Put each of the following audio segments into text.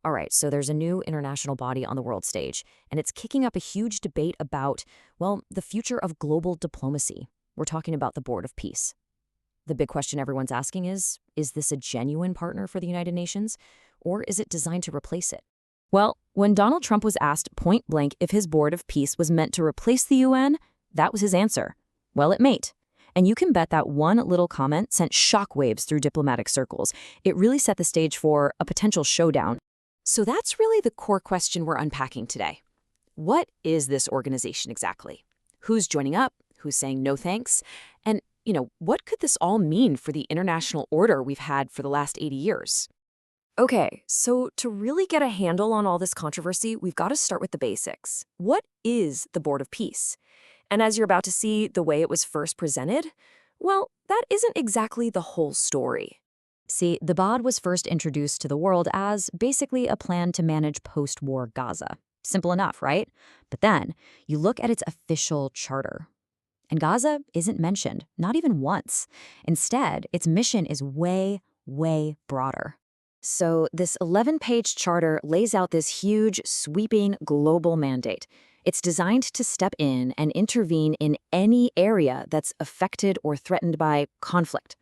All right, so there's a new international body on the world stage, and it's kicking up a huge debate about, well, the future of global diplomacy. We're talking about the Board of Peace. The big question everyone's asking is this a genuine partner for the United Nations, or is it designed to replace it? Well, when Donald Trump was asked point blank if his Board of Peace was meant to replace the UN, that was his answer. Well, it may. And you can bet that one little comment sent shockwaves through diplomatic circles. It really set the stage for a potential showdown. So that's really the core question we're unpacking today. What is this organization exactly? Who's joining up? Who's saying no thanks? And, what could this all mean for the international order we've had for the last 80 years? Okay, so to really get a handle on all this controversy, we've got to start with the basics. What is the Board of Peace? And as you're about to see the way it was first presented, well, that isn't exactly the whole story. See, the BOD was first introduced to the world as basically a plan to manage post-war Gaza. Simple enough, right? But then you look at its official charter, and Gaza isn't mentioned, not even once. Instead, its mission is way, way broader. So this 11-page charter lays out this huge, sweeping global mandate. It's designed to step in and intervene in any area that's affected or threatened by conflict.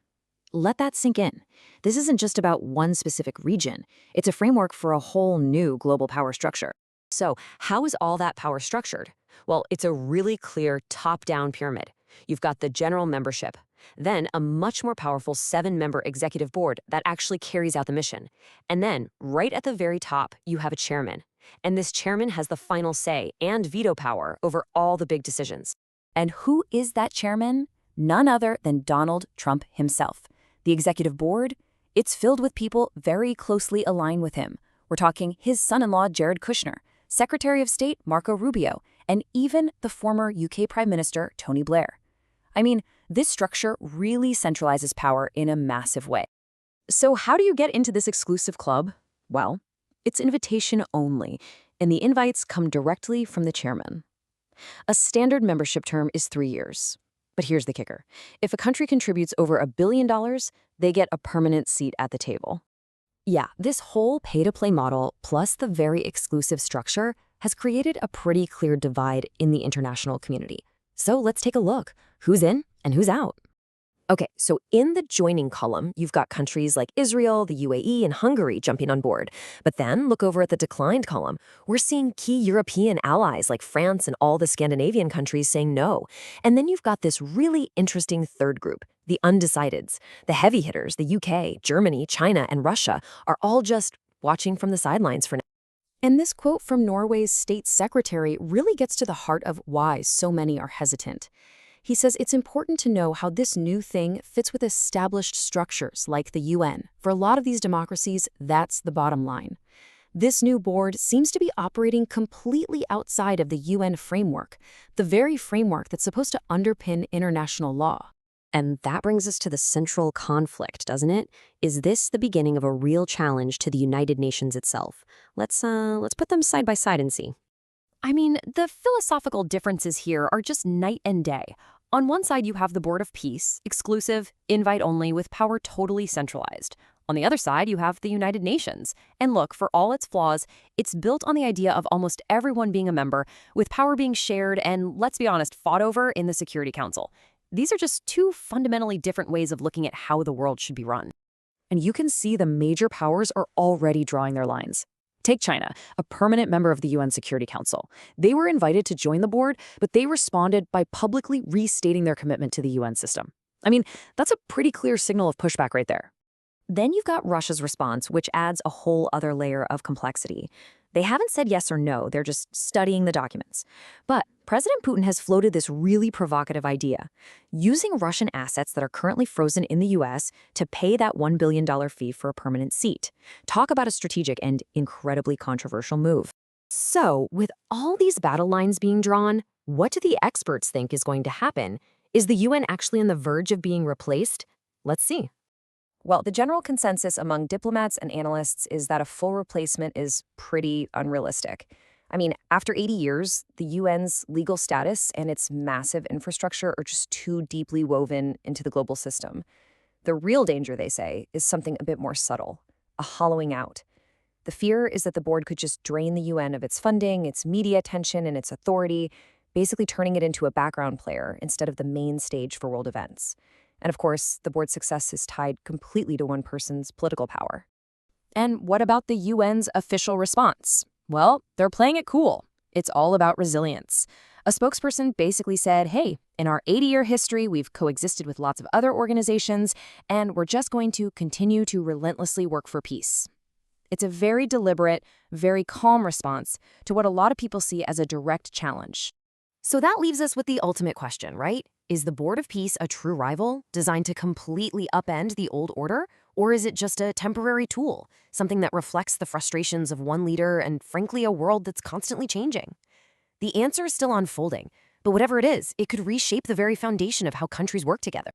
Let that sink in. This isn't just about one specific region. It's a framework for a whole new global power structure. So how is all that power structured? Well, it's a really clear top-down pyramid. You've got the general membership, then a much more powerful 7-member executive board that actually carries out the mission. And then, right at the very top, you have a chairman. And this chairman has the final say and veto power over all the big decisions. And who is that chairman? None other than Donald Trump himself. The executive board, it's filled with people very closely aligned with him. We're talking his son-in-law, Jared Kushner, Secretary of State Marco Rubio, and even the former UK Prime Minister Tony Blair. I mean, this structure really centralizes power in a massive way. So how do you get into this exclusive club? Well, it's invitation only, and the invites come directly from the chairman. A standard membership term is 3 years. But here's the kicker. If a country contributes over $1 billion, they get a permanent seat at the table. Yeah, this whole pay-to-play model, plus the very exclusive structure, has created a pretty clear divide in the international community. So let's take a look. Who's in and who's out? Okay, so in the joining column, you've got countries like Israel, the UAE, and Hungary jumping on board. But then look over at the declined column. We're seeing key European allies like France and all the Scandinavian countries saying no. And then you've got this really interesting third group, the undecideds. The heavy hitters, the UK, Germany, China, and Russia, are all just watching from the sidelines for now. And this quote from Norway's state secretary really gets to the heart of why so many are hesitant. He says it's important to know how this new thing fits with established structures like the UN. For a lot of these democracies, that's the bottom line. This new board seems to be operating completely outside of the UN framework, the very framework that's supposed to underpin international law. And that brings us to the central conflict, doesn't it? Is this the beginning of a real challenge to the United Nations itself? Let's put them side by side and see. I mean, the philosophical differences here are just night and day. On one side, you have the Board of Peace, exclusive, invite-only, with power totally centralized. On the other side, you have the United Nations. And look, for all its flaws, it's built on the idea of almost everyone being a member, with power being shared and, let's be honest, fought over in the Security Council. These are just two fundamentally different ways of looking at how the world should be run. And you can see the major powers are already drawing their lines. Take China, a permanent member of the UN Security Council. They were invited to join the board, but they responded by publicly restating their commitment to the UN system. I mean, that's a pretty clear signal of pushback right there. Then you've got Russia's response, which adds a whole other layer of complexity. They haven't said yes or no, they're just studying the documents. But President Putin has floated this really provocative idea, using Russian assets that are currently frozen in the US to pay that $1 billion fee for a permanent seat. Talk about a strategic and incredibly controversial move. So, with all these battle lines being drawn, what do the experts think is going to happen? Is the UN actually on the verge of being replaced? Let's see. Well, the general consensus among diplomats and analysts is that a full replacement is pretty unrealistic. I mean, after 80 years, the UN's legal status and its massive infrastructure are just too deeply woven into the global system. The real danger, they say, is something a bit more subtle, a hollowing out. The fear is that the board could just drain the UN of its funding, its media attention, and its authority, basically turning it into a background player instead of the main stage for world events. And of course, the board's success is tied completely to one person's political power. And what about the UN's official response? Well, they're playing it cool. It's all about resilience. A spokesperson basically said, hey, in our 80-year history, we've coexisted with lots of other organizations, and we're just going to continue to relentlessly work for peace. It's a very deliberate, very calm response to what a lot of people see as a direct challenge. So that leaves us with the ultimate question, right? Is the Board of Peace a true rival, designed to completely upend the old order? Or is it just a temporary tool, something that reflects the frustrations of one leader and, frankly, a world that's constantly changing? The answer is still unfolding, but whatever it is, it could reshape the very foundation of how countries work together.